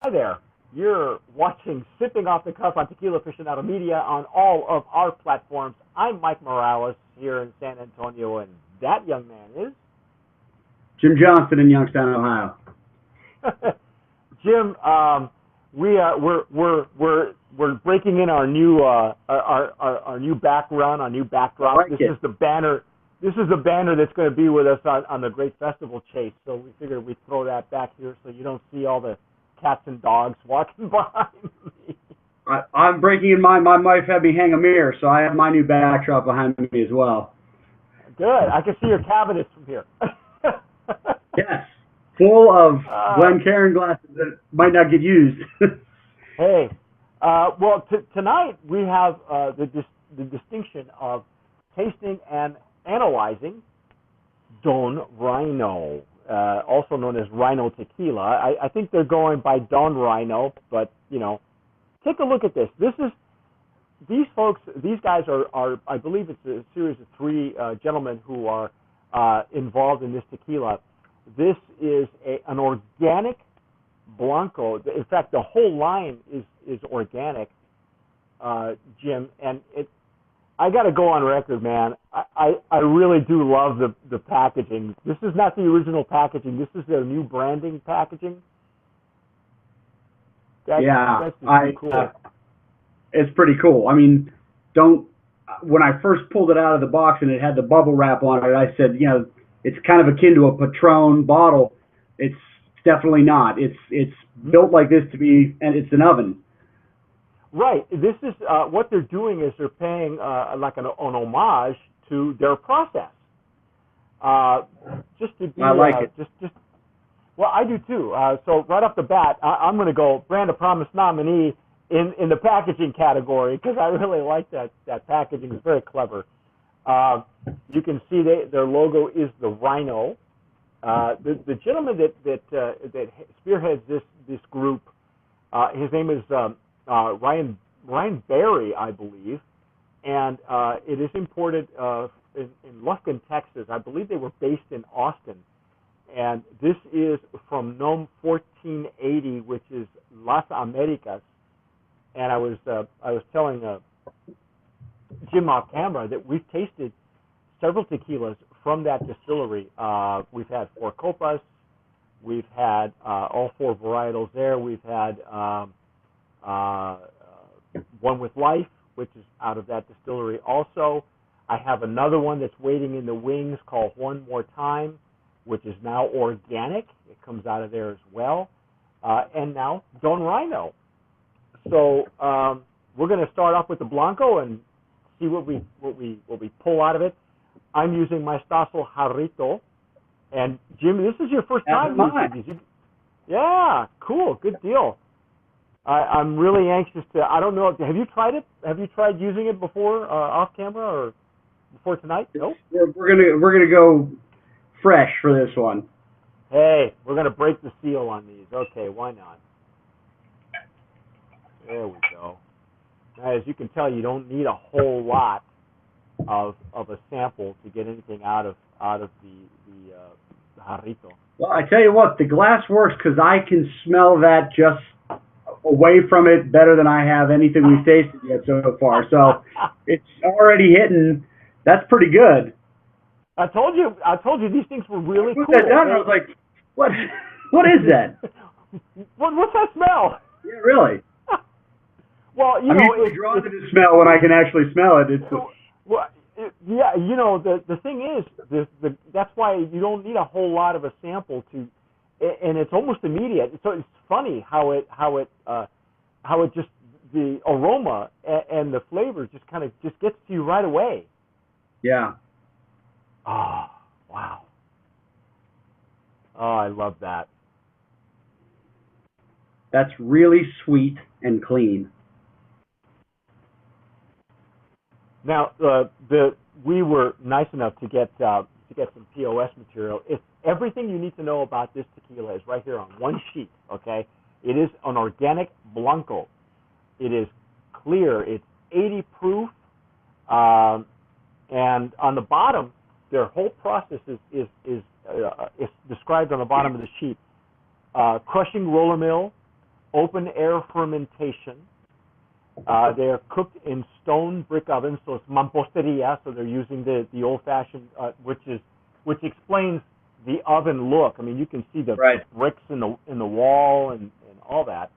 Hi there. You're watching Sipping Off the Cuff on Tequila Aficionado Media on all of our platforms. I'm Mike Morales here in San Antonio, and that young man is Jim Johnson in Youngstown, Ohio. Jim. We're breaking in our new back run, our new backdrop. I like it. Is the banner. This is the banner that's going to be with us on the Great Festival Chase. So we figured we'd throw that back here so you don't see all the cats and dogs walking behind me. I'm breaking in mine. My wife had me hang a mirror, so I have my new backdrop behind me as well. Good. I can see your cabinets from here. Yes, full of Glencairn glasses that might not get used. Hey, well, tonight we have the distinction of tasting and analyzing Don Ryno, also known as Ryno Tequila. I think they're going by Don Ryno, but take a look at this. These guys are I believe it's a series of three gentlemen who are involved in this tequila. This is an organic Blanco. In fact, the whole line is organic, Jim. And I got to go on record, man. I really do love the packaging. This is not the original packaging. This is their new branding packaging. That's cool. It's pretty cool. I mean, when I first pulled it out of the box and it had the bubble wrap on it, I said, it's kind of akin to a Patron bottle. It's definitely not. It's built like this to be, and it's an oven. Right. This is what they're doing is they're paying like an homage to their process. Just to be, I like it. Just well, I do too. So right off the bat, I'm going to go Brand of Promise nominee in the packaging category because I really like that packaging. It's very clever. You can see their logo is the Ryno. The gentleman that spearheads this group, his name is Ryan Berry, I believe, and it is imported in Lufkin, Texas. I believe they were based in Austin, and this is from NOM 1480, which is Las Americas. And I was telling Jim off camera that we've tasted several tequilas from that distillery. We've had Four Copas, we've had all four varietals there. We've had One with Life, which is out of that distillery also. I have another one that's waiting in the wings called One More Time, which is now organic. It comes out of there as well. And now Don Ryno. So we're going to start off with the Blanco and see what we pull out of it. I'm using my Stossel Jarrito. And Jim, this is your first time using these. Yeah, cool, good deal. I'm really anxious to. I don't know. Have you tried it? Have you tried using it before, off camera, or before tonight? No. We're gonna go fresh for this one. Hey, we're gonna break the seal on these. Okay, why not? There we go. Now, as you can tell, you don't need a whole lot of a sample to get anything out of the jarrito. Well, I tell you what, the glass works because I can smell that just away from it better than I have anything we've tasted yet so far. So it's already hitting. That's pretty good. I told you these things were really cool. That done, I was like, what is that? What's that smell? Yeah, really. Well, it's drawn to the smell when I can actually smell it. The thing is, that's why you don't need a whole lot of a sample to, and it's almost immediate. So it's funny how it just the aroma and the flavor just kind of just gets to you right away. Yeah. Oh, wow. Oh, I love that. That's really sweet and clean. Now, we were nice enough to get some POS material. It's everything you need to know about this tequila is right here on one sheet. Okay, it is an organic Blanco. It is clear. It's 80 proof, and on the bottom, their whole process is described on the bottom of the sheet. Crushing roller mill, open air fermentation. They are cooked in stone brick ovens, so it's mamposteria. So they're using the old-fashioned, which explains the oven look. I mean, you can see the bricks in the wall and all that.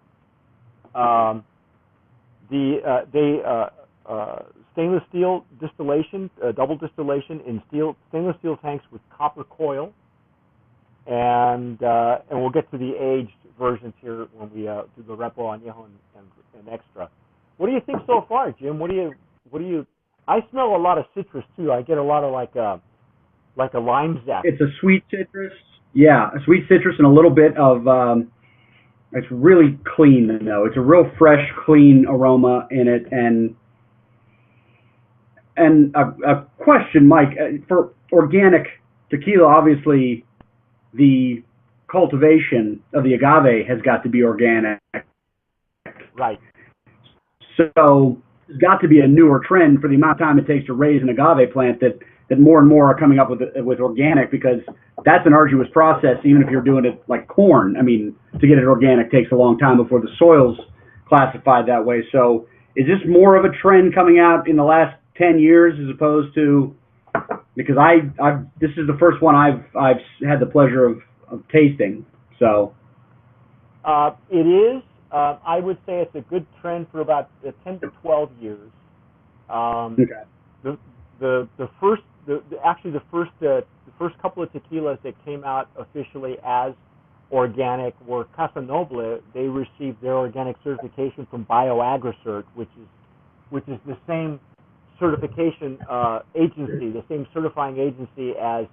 Stainless steel distillation, double distillation in stainless steel tanks with copper coil, and we'll get to the aged versions here when we do the Repo Añejo and Extra. What do you think so far, Jim? What do you? I smell a lot of citrus too. I get a lot of like a lime zest. It's a sweet citrus. Yeah, a sweet citrus and a little bit of. It's really clean though. It's a real fresh, clean aroma in it, and a question, Mike, for organic tequila, obviously the cultivation of the agave has got to be organic. Right. So there's got to be a newer trend for the amount of time it takes to raise an agave plant that more and more are coming up with organic, because that's an arduous process, even if you're doing it like corn. I mean, to get it organic takes a long time before the soil's classified that way. So is this more of a trend coming out in the last 10 years as opposed to, because this is the first one I've had the pleasure of tasting. So it is. I would say it's a good trend for about 10 to 12 years. Okay. The first couple of tequilas that came out officially as organic were Casa Noble. They received their organic certification from BioAgricert, which is the same certification agency, the same certifying agency as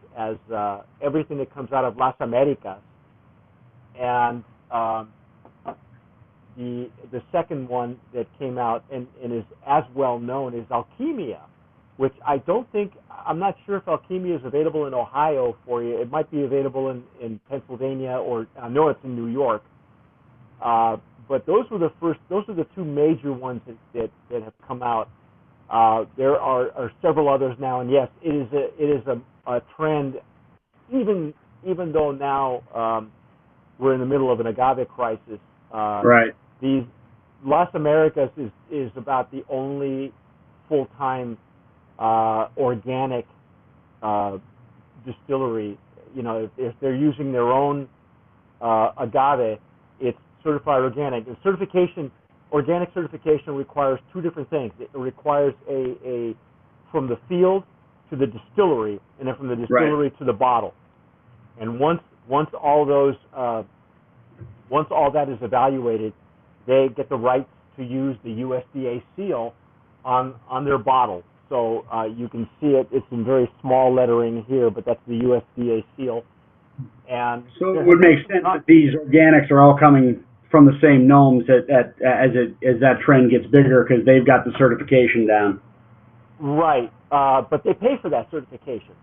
everything that comes out of Las Americas. And the second one that came out and is as well known is Alquimia, which I'm not sure if Alquimia is available in Ohio for you. It might be available in Pennsylvania, or I know it's in New York. But those are the two major ones that have come out. There are several others now, and yes, it is a trend, even though now we're in the middle of an agave crisis. Right. These Las Americas is about the only full-time organic distillery. You know, if they're using their own agave, it's certified organic. And organic certification requires two different things. It requires a from the field to the distillery, and then from the distillery to the bottle. And once all that is evaluated, they get the rights to use the USDA seal on their bottle. So you can see it. It's in very small lettering here, but that's the USDA seal. And so it would make sense that these organics are all coming from the same gnomes as that trend gets bigger, because they've got the certification down. Right, but they pay for that certification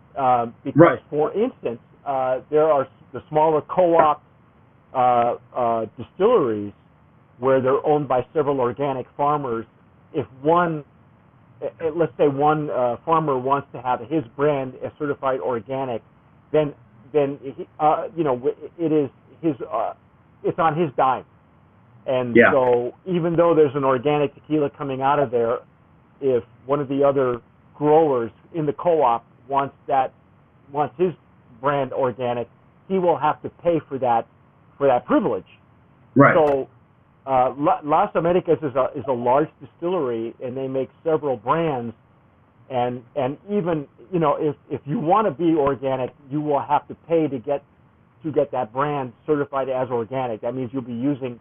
because, for instance, there are the smaller co-op distilleries where they're owned by several organic farmers. If let's say one farmer wants to have his brand as certified organic, then it is his. It's on his dime. And so even though there's an organic tequila coming out of there, if one of the other growers in the co-op wants his brand organic, he will have to pay for that privilege. Right. So Las Americas is a large distillery, and they make several brands. And even if you want to be organic, you will have to pay to get that brand certified as organic. That means you'll be using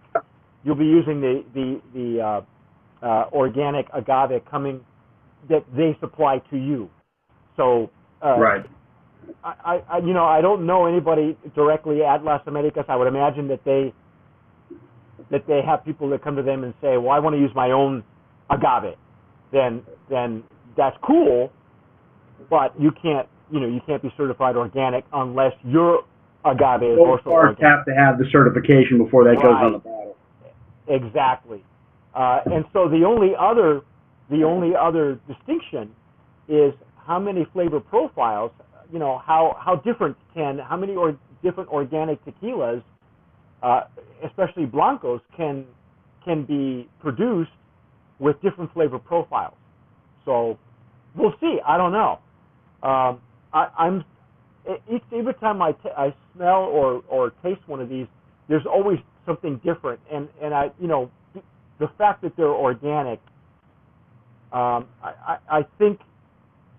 the organic agave that they supply to you. So right. I don't know anybody directly at Las Americas. I would imagine that they have people that come to them and say, well, I want to use my own agave. Then that's cool, but you can't be certified organic unless your agave is also organic. Have to have the certification before that goes on the bottle. Exactly. And so the only other distinction is how many flavor profiles, how many different organic tequilas especially Blancos, can be produced with different flavor profiles. So we'll see. I don't know. I'm every time I smell or taste one of these, there's always something different. And I, the fact that they're organic, I think,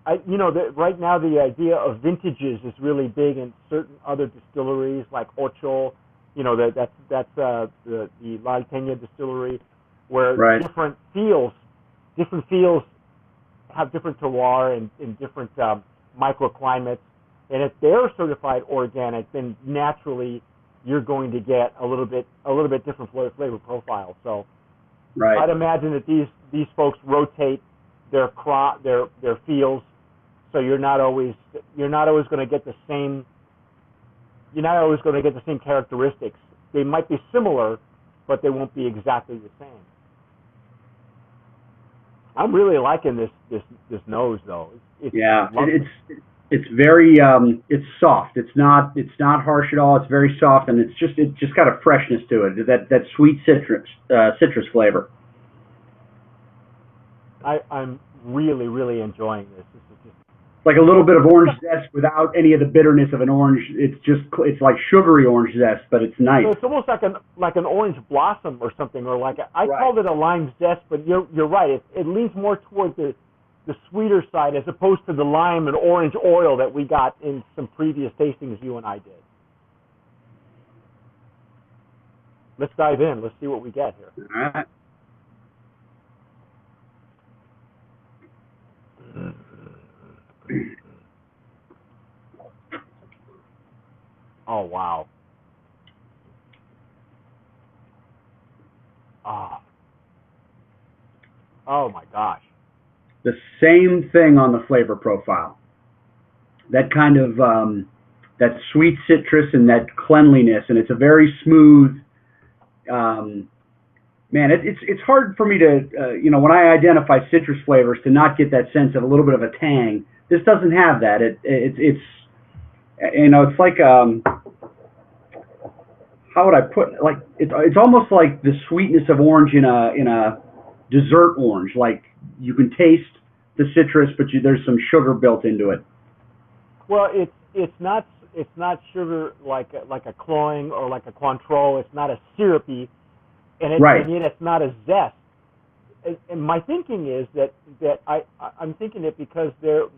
that right now the idea of vintages is really big in certain other distilleries like Ocho, that's the La Alteña distillery, where Right. different fields have different terroir and different microclimates. And if they're certified organic, then naturally you're going to get a little bit different flavor profile. So Right. I'd imagine that these folks rotate their fields, so you're not always going to get the same. You're not always going to get the same characteristics. They might be similar, but they won't be exactly the same. I'm really liking this nose though. It's very it's soft. It's not harsh at all. It's very soft, and it's just got a freshness to it. That sweet citrus flavor. I'm really enjoying this. This is just Like a little bit of orange zest without any of the bitterness of an orange. It's like sugary orange zest, but it's nice. so it's almost like an orange blossom or something, or like I Right. called it a lime zest, but you're right. It leans more toward the sweeter side as opposed to the lime and orange oil that we got in some previous tastings you and I did. Let's dive in. Let's see what we get here. All right. Oh wow. Oh my gosh. The same thing on the flavor profile. That kind of that sweet citrus and that cleanliness, and it's a very smooth. Man, it's hard for me to when I identify citrus flavors to not get that sense of a little bit of a tang. This doesn't have that. It's like how would I put it? Like it's almost like the sweetness of orange in a dessert orange. Like you can taste the citrus, but there's some sugar built into it. Well, it's not sugar like a cloying or like a Cointreau. It's not a syrupy, and Right. and yet it's not a zest. And my thinking is that I'm thinking it because they're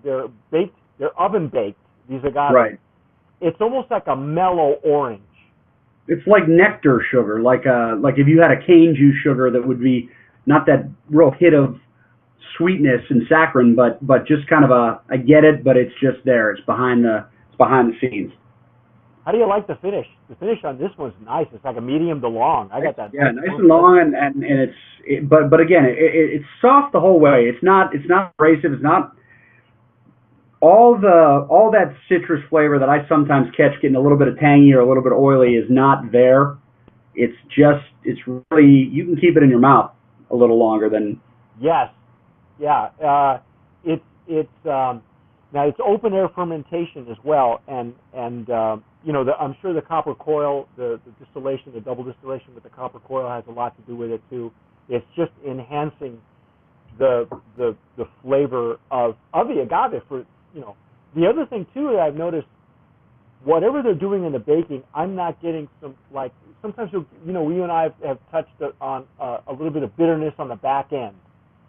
baked, they're oven baked. These agaves. Right. It's almost like a mellow orange. It's like nectar sugar, like if you had a cane juice sugar that would be not that real hit of sweetness and saccharin, but just kind of I get it, but it's just there. It's behind the scenes. How do you like the finish? The finish on this one's nice. It's like a medium to long. I got that. Yeah, nice and long, and but again, it's soft the whole way. It's not abrasive. It's not all that citrus flavor that I sometimes catch getting a little bit of tangy or a little bit oily is not there. It's really, you can keep it in your mouth a little longer than. Yes, yeah. It's now it's open air fermentation as well, and I'm sure the copper coil, the distillation, the double distillation with the copper coil has a lot to do with it too. It's just enhancing the flavor of the agave for. The other thing too that I've noticed, whatever they're doing in the baking, I'm not getting some, like, sometimes you and I have touched on a little bit of bitterness on the back end,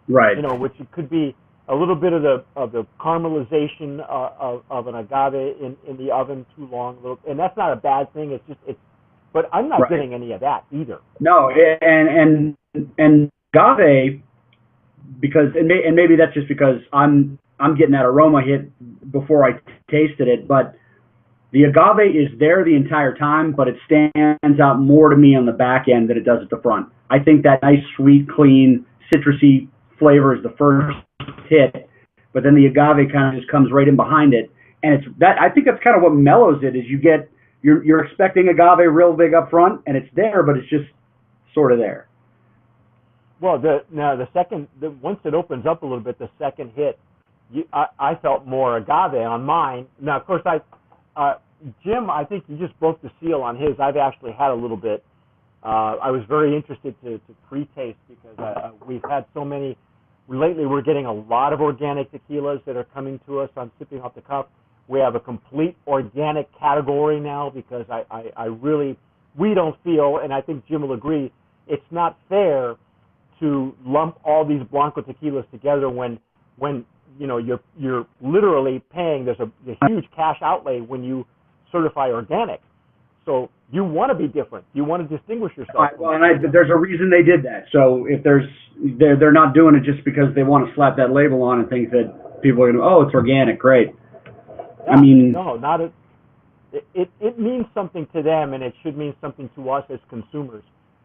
Right. which it could be a little bit of the caramelization of an agave in the oven too long, and that's not a bad thing. But I'm not Right. getting any of that either. No, and agave, because and maybe that's just because I'm getting that aroma hit before I tasted it, but the agave is there the entire time, but it stands out more to me on the back end than it does at the front. I think that nice, sweet, clean, citrusy flavor is the first hit, but then the agave kind of just comes right in behind it, and it's that. I think that's kind of what mellows it. Is you're expecting agave real big up front, and it's there, but it's just sort of there. Well, once it opens up a little bit, the second hit, I felt more agave on mine. Now, of course, Jim, I think you just broke the seal on his. I've actually had a little bit. I was very interested to pre-taste because we've had so many. Lately, we're getting a lot of organic tequilas that are coming to us on Sipping Off the Cuff. We have a complete organic category now because I really, we don't feel, and I think Jim will agree, it's not fair to lump all these Blanco tequilas together when you know you're literally paying. There's a huge cash outlay when you certify organic. So you want to be different. You want to distinguish yourself. Right, well, and there's a reason they did that. So if they're not doing it just because they want to slap that label on and think that people are going to, oh, it's organic, great. Yeah, I mean, no, not it. It means something to them, and it should mean something to us as consumers.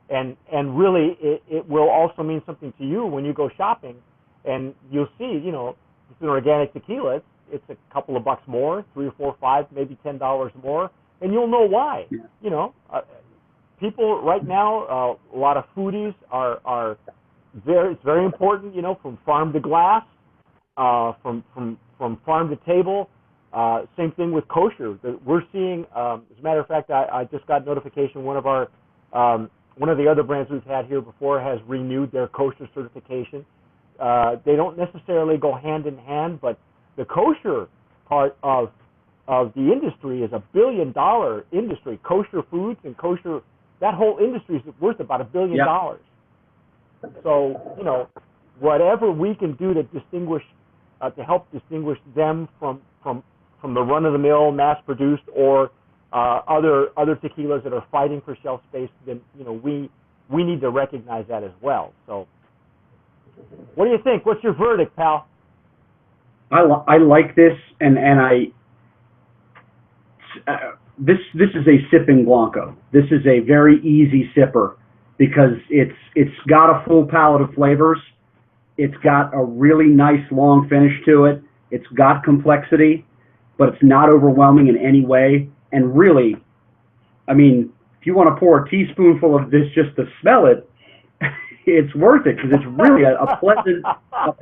And really, it will also mean something to you when you go shopping, and you'll see, you know, it's an organic tequila. It's a couple of bucks more, $3 or $4, $5, maybe $10 more. And you'll know why. Yeah. You know, people right now, a lot of foodies are very. It's very important. You know, from farm to glass, from farm to table. Same thing with kosher. We're seeing. As a matter of fact, I just got notification. One of the other brands we've had here before has renewed their kosher certification. They don't necessarily go hand in hand, but the kosher part of the industry is $1 billion industry. Kosher foods and kosher, that whole industry is worth about $1 billion. Yep. So, you know, whatever we can do to distinguish, to help distinguish them from the run-of-the-mill, mass-produced, or other tequilas that are fighting for shelf space, then, you know, we need to recognize that as well. So, what do you think? What's your verdict, pal? I like this, and this is a sipping Blanco. This is a very easy sipper because it's got a full palette of flavors. It's got a really nice long finish to it. It's got complexity, but it's not overwhelming in any way. And really, I mean, if you want to pour a teaspoonful of this just to smell it, it's worth it because it's really a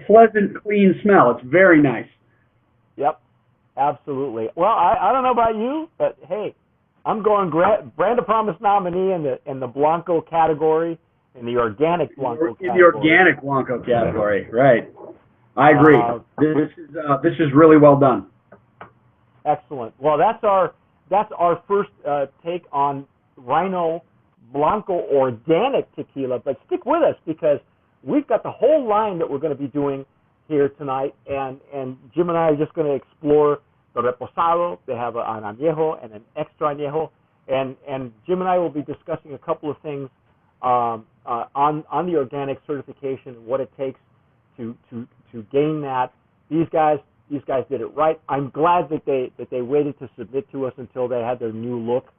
pleasant, clean smell. It's very nice. Yep, absolutely. Well, I don't know about you, but hey, I'm going Brand of Promise nominee in the Blanco category, in the organic Blanco category. In the organic Blanco category, right? I agree. This is really well done. Excellent. Well, that's our first take on Ryno Blanco organic tequila, but stick with us because we've got the whole line that we're going to be doing here tonight, and Jim and I are just going to explore the reposado. They have an añejo and an extra añejo, and Jim and I will be discussing a couple of things on the organic certification and what it takes to gain that. These guys did it right. I'm glad that they waited to submit to us until they had their new look.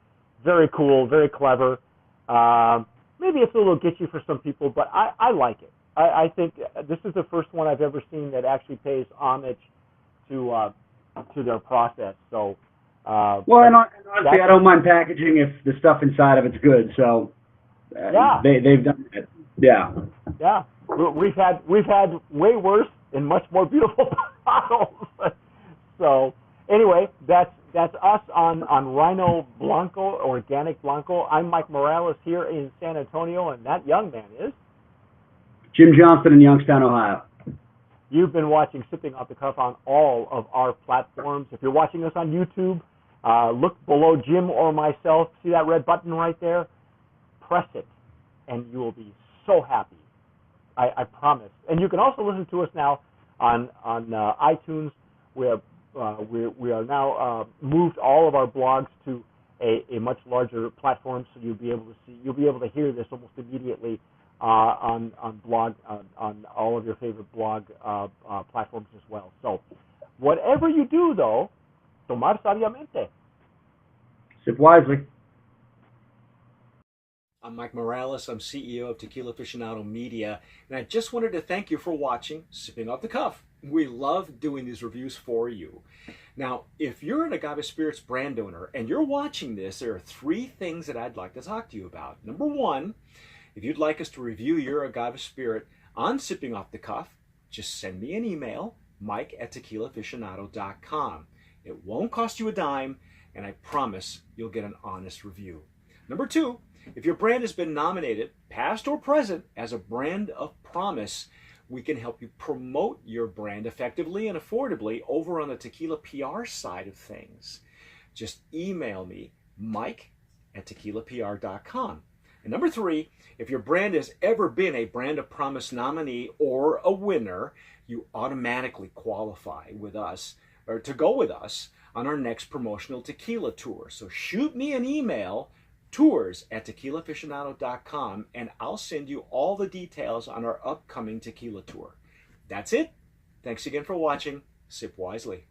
Very cool, very clever. Maybe it's a little glitchy for some people, but I like it. I think this is the first one I've ever seen that actually pays homage to their process. So, well, and honestly, I don't mind packaging if the stuff inside of it's good. So, yeah, they've done it. Yeah. Yeah, we've had way worse and much more beautiful bottles. So, anyway, that's us on Ryno Blanco, Organic Blanco. I'm Mike Morales here in San Antonio, and that young man is Jim Johnston in Youngstown, Ohio. You've been watching Sipping Off the Cuff on all of our platforms. If you're watching us on YouTube, look below Jim or myself. See that red button right there? Press it, and you will be so happy. I promise. And you can also listen to us now on iTunes. We are now moved all of our blogs to a much larger platform, so you'll be able to hear this almost immediately on all of your favorite blog platforms as well. So, whatever you do, though, tomar sabiamente. Sip wisely. I'm Mike Morales. I'm CEO of Tequila Aficionado Media, and I just wanted to thank you for watching Sipping Off the Cuff. We love doing these reviews for you. Now, if you're an Agave Spirits brand owner and you're watching this, there are 3 things that I'd like to talk to you about. Number 1, if you'd like us to review your Agave Spirit on Sipping Off the Cuff, just send me an email, mike@tequilaaficionado.com. It won't cost you a dime, and I promise you'll get an honest review. Number 2, if your brand has been nominated, past or present, as a brand of promise, we can help you promote your brand effectively and affordably over on the tequila PR side of things. Just email me, mike@tequilapr.com. And number 3, if your brand has ever been a Brand of Promise nominee or a winner, you automatically qualify with us, or to go with us on our next promotional tequila tour. So shoot me an email, tours@tequilaaficionado.com, and I'll send you all the details on our upcoming tequila tour. That's it. Thanks again for watching. Sip wisely.